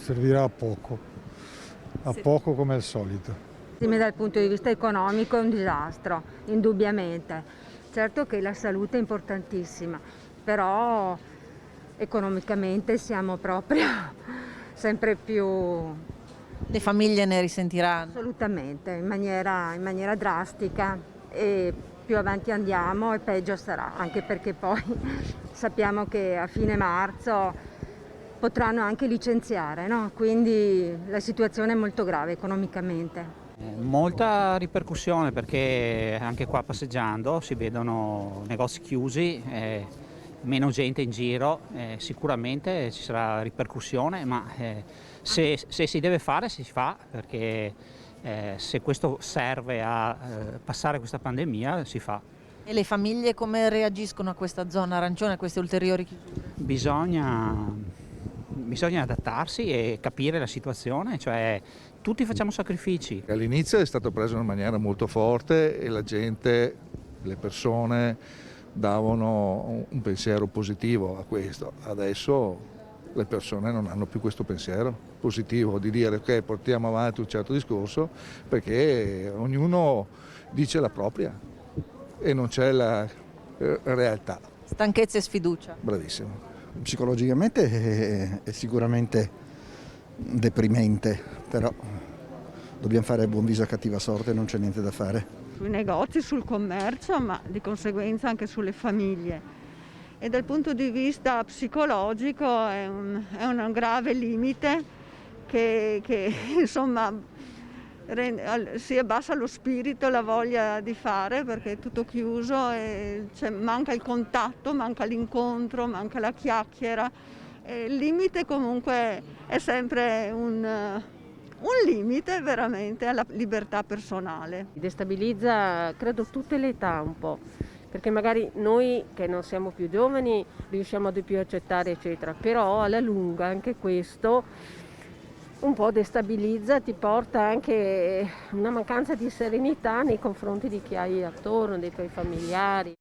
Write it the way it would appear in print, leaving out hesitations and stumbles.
servirà a poco come al solito. Dal punto di vista economico è un disastro, indubbiamente. Certo che la salute è importantissima, però economicamente siamo proprio sempre più... Le famiglie ne risentiranno. Assolutamente, in maniera drastica, e più avanti andiamo e peggio sarà, anche perché poi sappiamo che a fine marzo potranno anche licenziare, no? Quindi la situazione è molto grave economicamente. Molta ripercussione, perché anche qua passeggiando si vedono negozi chiusi, meno gente in giro, sicuramente ci sarà ripercussione, ma se si deve fare si fa, perché se questo serve a passare questa pandemia si fa. E le famiglie come reagiscono a questa zona arancione, a queste ulteriori chiusure? Bisogna adattarsi e capire la situazione, cioè tutti facciamo sacrifici. All'inizio è stato preso in maniera molto forte e la gente, le persone davano un pensiero positivo a questo. Adesso le persone non hanno più questo pensiero positivo di dire ok, portiamo avanti un certo discorso, perché ognuno dice la propria e non c'è la realtà. Stanchezza e sfiducia. Bravissimo. Psicologicamente è sicuramente deprimente, però dobbiamo fare buon viso a cattiva sorte, non c'è niente da fare. Sui negozi, sul commercio, ma di conseguenza anche sulle famiglie. E dal punto di vista psicologico è un grave limite che insomma si abbassa lo spirito, la voglia di fare, perché è tutto chiuso e manca il contatto, manca l'incontro, manca la chiacchiera. E il limite comunque è sempre un limite veramente alla libertà personale. Destabilizza credo tutte le età un po', perché magari noi che non siamo più giovani riusciamo di più a accettare eccetera, però alla lunga anche questo un po' destabilizza, ti porta anche una mancanza di serenità nei confronti di chi hai attorno, dei tuoi familiari.